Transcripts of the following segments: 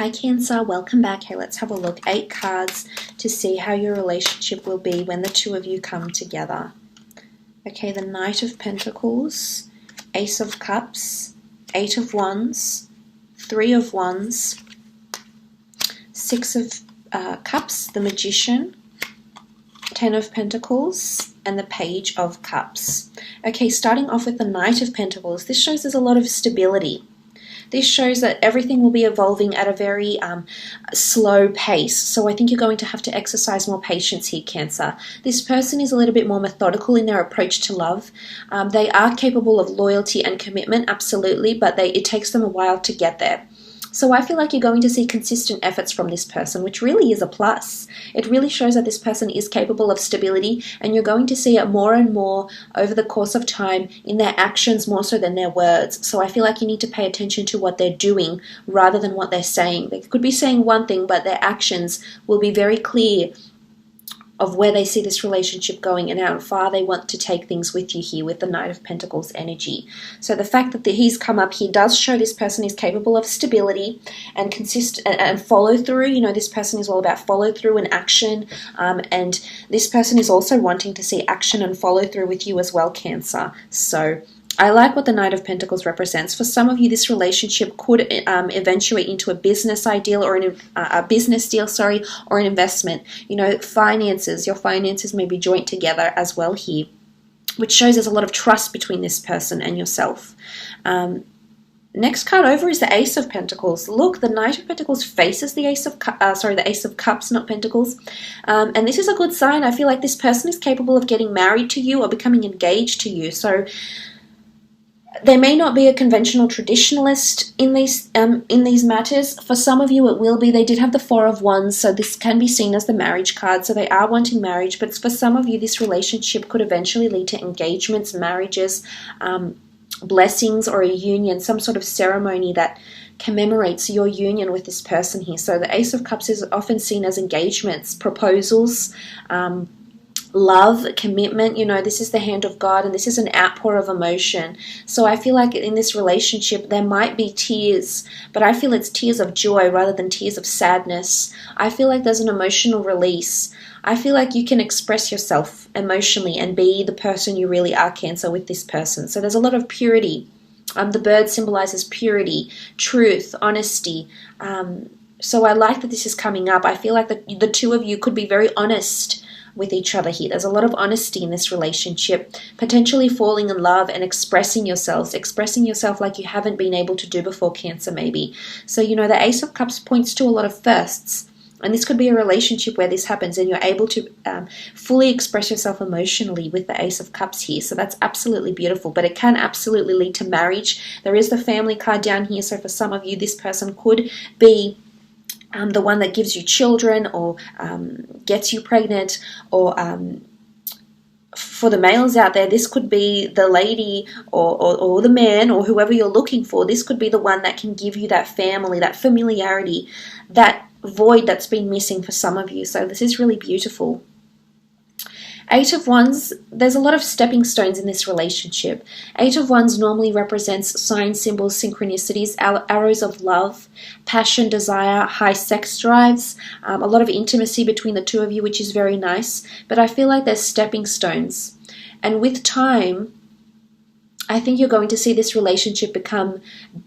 Hi Cancer, welcome back. Hey, let's have a look. 8 cards to see how your relationship will be when the two of you come together. Okay, the Knight of Pentacles, Ace of Cups, 8 of Wands, 3 of Wands, 6 of Cups, the Magician, 10 of Pentacles, and the Page of Cups. Okay, starting off with the Knight of Pentacles, this shows there's a lot of stability. This shows that everything will be evolving at a very slow pace. So I think you're going to have to exercise more patience here, Cancer. This person is a little bit more methodical in their approach to love. They are capable of loyalty and commitment, absolutely, but it takes them a while to get there. So I feel like you're going to see consistent efforts from this person, which really is a plus. It really shows that this person is capable of stability, and you're going to see it more and more over the course of time in their actions more so than their words. So I feel like you need to pay attention to what they're doing rather than what they're saying. They could be saying one thing, but their actions will be very clear of where they see this relationship going and how far they want to take things with you here with the Knight of Pentacles energy. So the fact that he's come up here does show this person is capable of stability and and follow through. You know, this person is all about follow through and action, and this person is also wanting to see action and follow through with you as well, Cancer. So I like what the Knight of Pentacles represents. For some of you, this relationship could eventuate into a business ideal or a business deal, or an investment. You know, finances. Your finances may be joint together as well here, which shows there's a lot of trust between this person and yourself. Next card over is the Ace of Pentacles. Look, the Knight of Pentacles faces the Ace of the Ace of Cups, not Pentacles. And this is a good sign. I feel like this person is capable of getting married to you or becoming engaged to you. So they may not be a conventional traditionalist in these matters. For some of you it will be. They did have the 4 of Wands, so this can be seen as the marriage card. So they are wanting marriage, but for some of you this relationship could eventually lead to engagements, marriages, blessings, or a union, some sort of ceremony that commemorates your union with this person here. So the Ace of Cups is often seen as engagements, proposals, love, commitment. You know, this is the hand of God, and this is an outpour of emotion. So I feel like in this relationship there might be tears, but I feel it's tears of joy rather than tears of sadness. I feel like there's an emotional release. I feel like you can express yourself emotionally and be the person you really are, Cancer, with this person. So there's a lot of purity. The bird symbolizes purity, truth, honesty. So I like that this is coming up. I feel like the two of you could be very honest with each other here. There's a lot of honesty in this relationship, potentially falling in love and expressing yourself like you haven't been able to do before, Cancer, maybe. So, you know, the Ace of Cups points to a lot of firsts, and this could be a relationship where this happens and you're able to fully express yourself emotionally with the Ace of Cups here. So that's absolutely beautiful, but it can absolutely lead to marriage. There is the family card down here, so for some of you this person could be the one that gives you children or gets you pregnant, or for the males out there, this could be the lady or the man or whoever you're looking for. This could be the one that can give you that family, that familiarity, that void that's been missing for some of you. So this is really beautiful. 8 of Wands, there's a lot of stepping stones in this relationship. 8 of Wands normally represents signs, symbols, synchronicities, arrows of love, passion, desire, high sex drives, a lot of intimacy between the two of you, which is very nice. But I feel like there's stepping stones. And with time, I think you're going to see this relationship become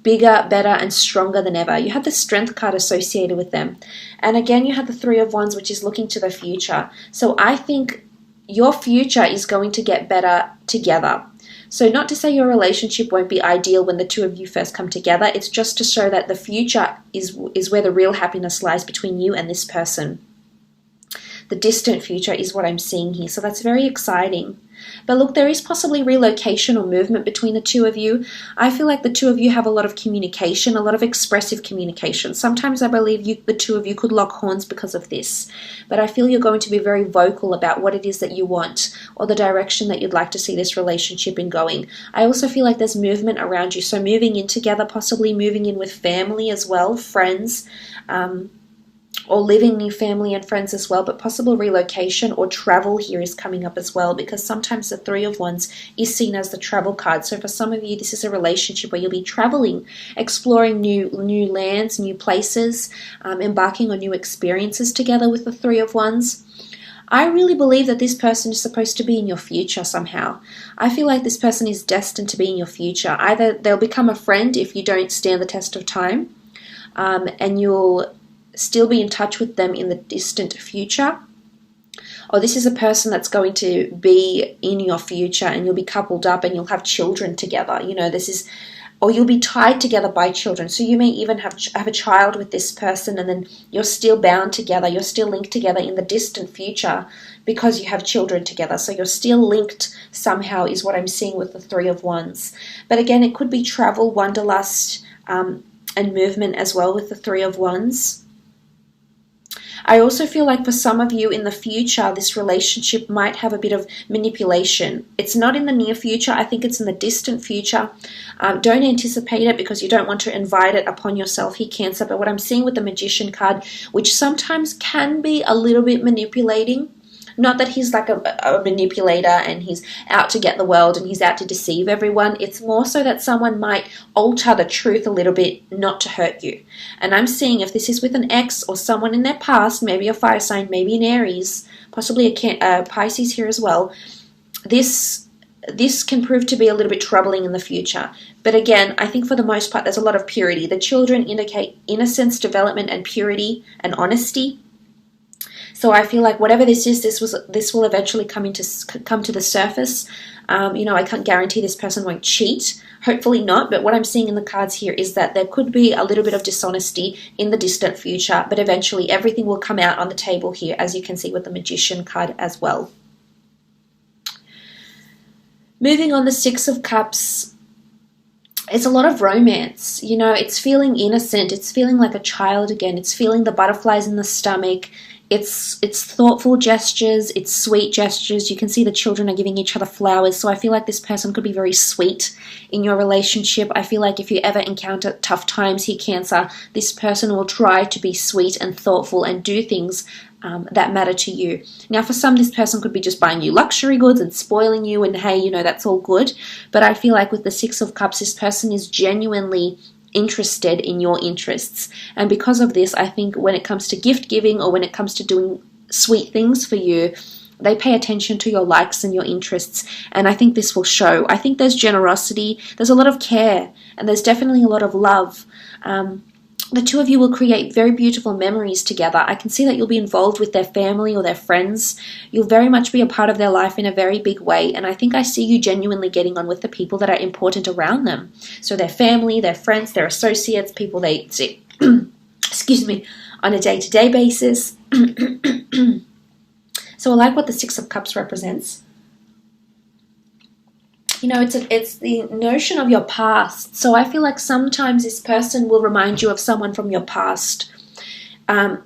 bigger, better, and stronger than ever. You have the Strength card associated with them. And again, you have the 3 of Wands, which is looking to the future. So I think your future is going to get better together. So not to say your relationship won't be ideal when the two of you first come together. It's just to show that the future is where the real happiness lies between you and this person. The distant future is what I'm seeing here. So that's very exciting. But look, there is possibly relocation or movement between the two of you. I feel like the two of you have a lot of communication, a lot of expressive communication. Sometimes I believe the two of you could lock horns because of this. But I feel you're going to be very vocal about what it is that you want or the direction that you'd like to see this relationship in going. I also feel like there's movement around you. So moving in together, possibly moving in with family as well, friends, or living near family and friends as well, but possible relocation or travel here is coming up as well, because sometimes the Three of Wands is seen as the travel card. So for some of you, this is a relationship where you'll be traveling, exploring new lands, new places, embarking on new experiences together with the Three of Wands. I really believe that this person is supposed to be in your future somehow. I feel like this person is destined to be in your future. Either they'll become a friend if you don't stand the test of time, and you'll still be in touch with them in the distant future, or this is a person that's going to be in your future and you'll be coupled up and you'll have children together. You know, this is, or you'll be tied together by children. So you may even have a child with this person, and then you're still bound together, you're still linked together in the distant future because you have children together. So you're still linked somehow is what I'm seeing with the Three of Wands. But again, it could be travel, wanderlust, and movement as well with the Three of Wands. I also feel like for some of you in the future, this relationship might have a bit of manipulation. It's not in the near future. I think it's in the distant future. Don't anticipate it because you don't want to invite it upon yourself here, Cancer. But what I'm seeing with the Magician card, which sometimes can be a little bit manipulating, not that he's like a manipulator and he's out to get the world and he's out to deceive everyone. It's more so that someone might alter the truth a little bit, not to hurt you. And I'm seeing if this is with an ex or someone in their past, maybe a fire sign, maybe an Aries, possibly a Pisces here as well, this can prove to be a little bit troubling in the future. But again, I think for the most part, there's a lot of purity. The children indicate innocence, development, and purity and honesty. So I feel like whatever this is, this will eventually come to the surface. You know, I can't guarantee this person won't cheat. Hopefully not. But what I'm seeing in the cards here is that there could be a little bit of dishonesty in the distant future, but eventually everything will come out on the table here, as you can see with the Magician card as well. Moving on, the Six of Cups. It's a lot of romance. You know, it's feeling innocent. It's feeling like a child again. It's feeling the butterflies in the stomach. It's thoughtful gestures, it's sweet gestures. You can see the children are giving each other flowers. So I feel like this person could be very sweet in your relationship. I feel like if you ever encounter tough times here, Cancer, this person will try to be sweet and thoughtful and do things that matter to you. Now, for some, this person could be just buying you luxury goods and spoiling you, and hey, you know, that's all good. But I feel like with the Six of Cups, this person is genuinely interested in your interests. And because of this, I think when it comes to gift giving or when it comes to doing sweet things for you, they pay attention to your likes and your interests. And I think this will show. I think there's generosity, there's a lot of care, and there's definitely a lot of love. The two of you will create very beautiful memories together. I can see that you'll be involved with their family or their friends. You'll very much be a part of their life in a very big way. And I think I see you genuinely getting on with the people that are important around them. So their family, their friends, their associates, people they see, excuse me, on a day-to-day basis. So I like what the Six of Cups represents. You know, it's the notion of your past. So I feel like sometimes this person will remind you of someone from your past. For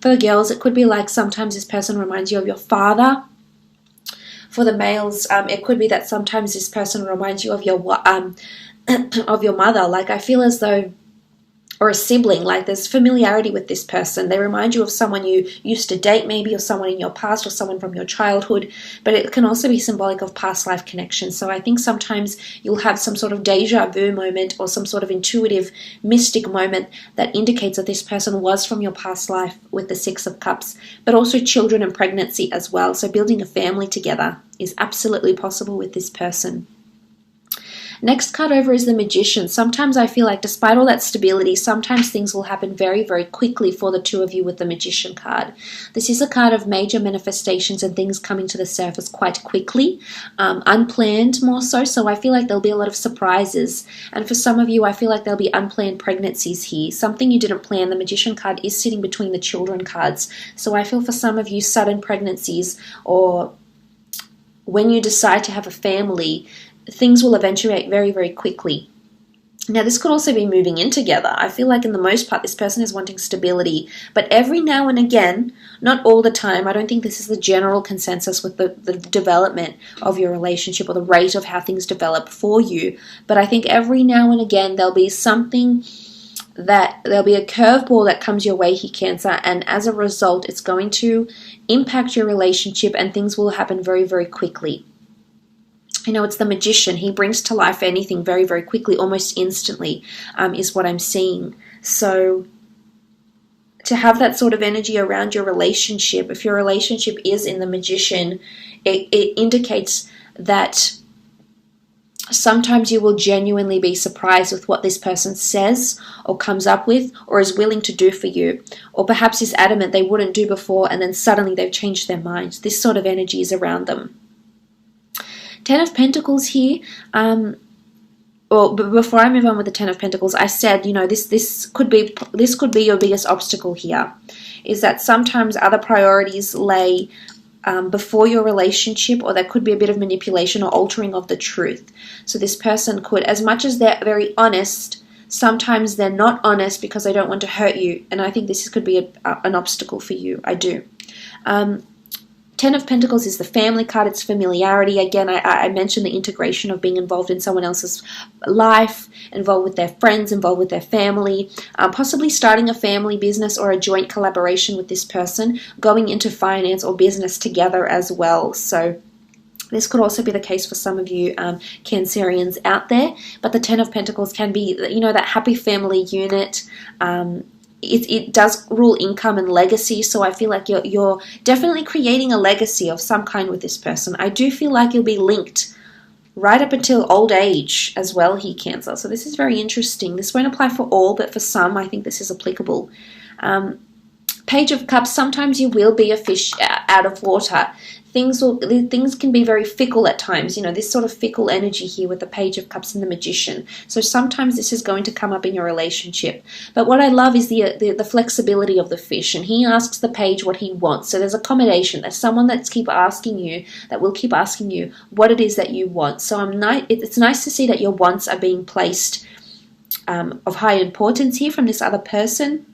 the girls, it could be like sometimes this person reminds you of your father. For the males, it could be that sometimes this person reminds you of your mother. Like I feel as though, or a sibling, like there's familiarity with this person. They remind you of someone you used to date maybe, or someone in your past, or someone from your childhood, but it can also be symbolic of past life connections. So I think sometimes you'll have some sort of deja vu moment or some sort of intuitive mystic moment that indicates that this person was from your past life with the Six of Cups, but also children and pregnancy as well. So building a family together is absolutely possible with this person. Next card over is the Magician. Sometimes I feel like despite all that stability, sometimes things will happen very, very quickly for the two of you with the Magician card. This is a card of major manifestations and things coming to the surface quite quickly, unplanned more so. So I feel like there'll be a lot of surprises. And for some of you, I feel like there'll be unplanned pregnancies here. Something you didn't plan. The Magician card is sitting between the children cards. So I feel for some of you, sudden pregnancies, or when you decide to have a family, things will eventuate very, very quickly. Now, this could also be moving in together. I feel like in the most part, this person is wanting stability. But every now and again, not all the time, I don't think this is the general consensus with the development of your relationship or the rate of how things develop for you. But I think every now and again, there'll be something that there'll be a curveball that comes your way here, Cancer, and as a result, it's going to impact your relationship and things will happen very, very quickly. You know, it's the Magician. He brings to life anything very, very quickly, almost instantly, is what I'm seeing. So to have that sort of energy around your relationship, if your relationship is in the Magician, it indicates that sometimes you will genuinely be surprised with what this person says or comes up with or is willing to do for you, or perhaps is adamant they wouldn't do before and then suddenly they've changed their minds. This sort of energy is around them. Ten of Pentacles here. Well, but before I move on with the Ten of Pentacles, I said, you know, this could be your biggest obstacle here, is that sometimes other priorities lay before your relationship, or there could be a bit of manipulation or altering of the truth. So this person could, as much as they're very honest, sometimes they're not honest because they don't want to hurt you. And I think this could be an obstacle for you. I do. Ten of Pentacles is the family card. It's familiarity. Again, I mentioned the integration of being involved in someone else's life, involved with their friends, involved with their family, possibly starting a family business or a joint collaboration with this person, going into finance or business together as well. So this could also be the case for some of you Cancerians out there. But the Ten of Pentacles can be, you know, that happy family unit. It does rule income and legacy, so I feel like you're definitely creating a legacy of some kind with this person. I do feel like you'll be linked right up until old age as well here, Cancer. So this is very interesting. This won't apply for all, but for some, I think this is applicable. Page of Cups, sometimes you will be a fish out of water. Things can be very fickle at times, you know, this sort of fickle energy here with the Page of Cups and the Magician. So sometimes this is going to come up in your relationship. But what I love is the flexibility of the fish, and he asks the page what he wants. So there's accommodation. There's someone that will keep asking you what it is that you want. So it's nice to see that your wants are being placed of high importance here from this other person.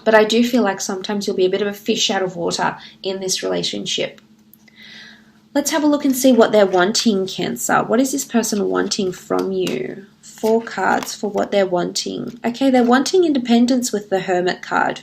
But I do feel like sometimes you'll be a bit of a fish out of water in this relationship. Let's have a look and see what they're wanting, Cancer. What is this person wanting from you? 4 cards for what they're wanting. Okay, they're wanting independence with the Hermit card.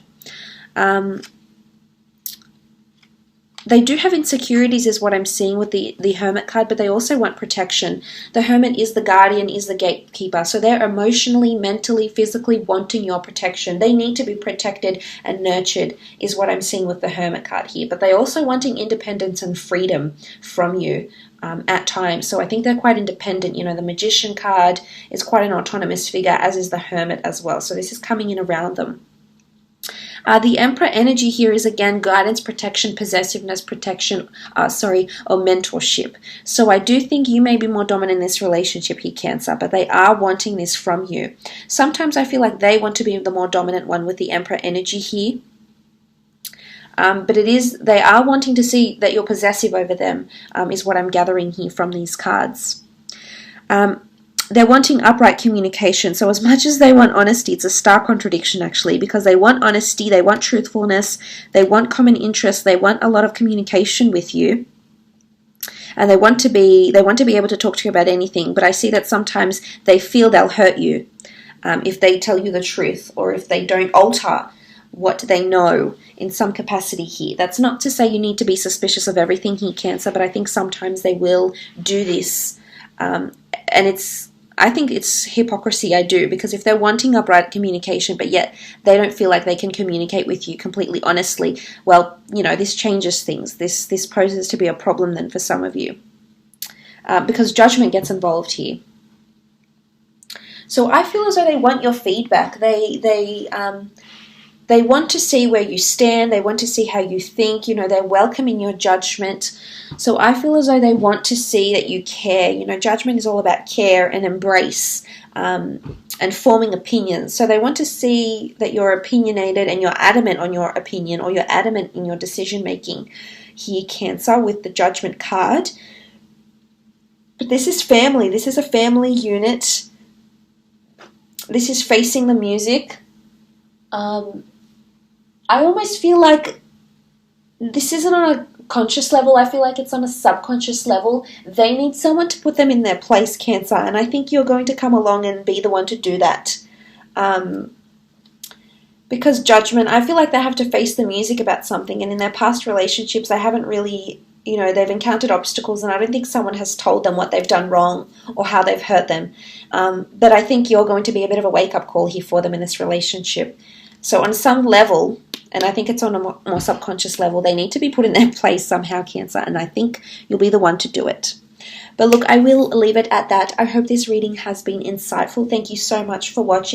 They do have insecurities is what I'm seeing with the Hermit card, but they also want protection. The Hermit is the guardian, is the gatekeeper. So they're emotionally, mentally, physically wanting your protection. They need to be protected and nurtured is what I'm seeing with the Hermit card here. But they're also wanting independence and freedom from you at times. So I think they're quite independent. You know, the Magician card is quite an autonomous figure, as is the Hermit as well. So this is coming in around them. The Emperor energy here is again guidance, protection, possessiveness, protection, or mentorship. So I do think you may be more dominant in this relationship here, Cancer, but they are wanting this from you. Sometimes I feel like they want to be the more dominant one with the Emperor energy here. But they are wanting to see that you're possessive over them, is what I'm gathering here from these cards. They're wanting upright communication. So as much as they want honesty, it's a stark contradiction actually, because they want honesty, they want truthfulness, they want common interests, they want a lot of communication with you, and they want to be able to talk to you about anything. But I see that sometimes they feel they'll hurt you if they tell you the truth, or if they don't alter what they know in some capacity here. That's not to say you need to be suspicious of everything here, Cancer, but I think sometimes they will do this, and I think it's hypocrisy, I do, because if they're wanting upright communication, but yet they don't feel like they can communicate with you completely honestly, well, you know, this changes things. This poses to be a problem then for some of you, because judgment gets involved here. So I feel as though they want your feedback. They want to see where you stand. They want to see how you think. You know, they're welcoming your judgment. So I feel as though they want to see that you care. You know, judgment is all about care and embrace and forming opinions. So they want to see that you're opinionated and you're adamant on your opinion, or you're adamant in your decision making here, Cancer, with the Judgment card. But this is family. This is a family unit. This is facing the music. I almost feel like this isn't on a conscious level. I feel like it's on a subconscious level. They need someone to put them in their place, Cancer, and I think you're going to come along and be the one to do that. Because Judgment, I feel like they have to face the music about something, and in their past relationships, they haven't really, they've encountered obstacles, and I don't think someone has told them what they've done wrong or how they've hurt them. But I think you're going to be a bit of a wake-up call here for them in this relationship. So on some level, and I think it's on a more subconscious level, they need to be put in their place somehow, Cancer, and I think you'll be the one to do it. But look, I will leave it at that. I hope this reading has been insightful. Thank you so much for watching.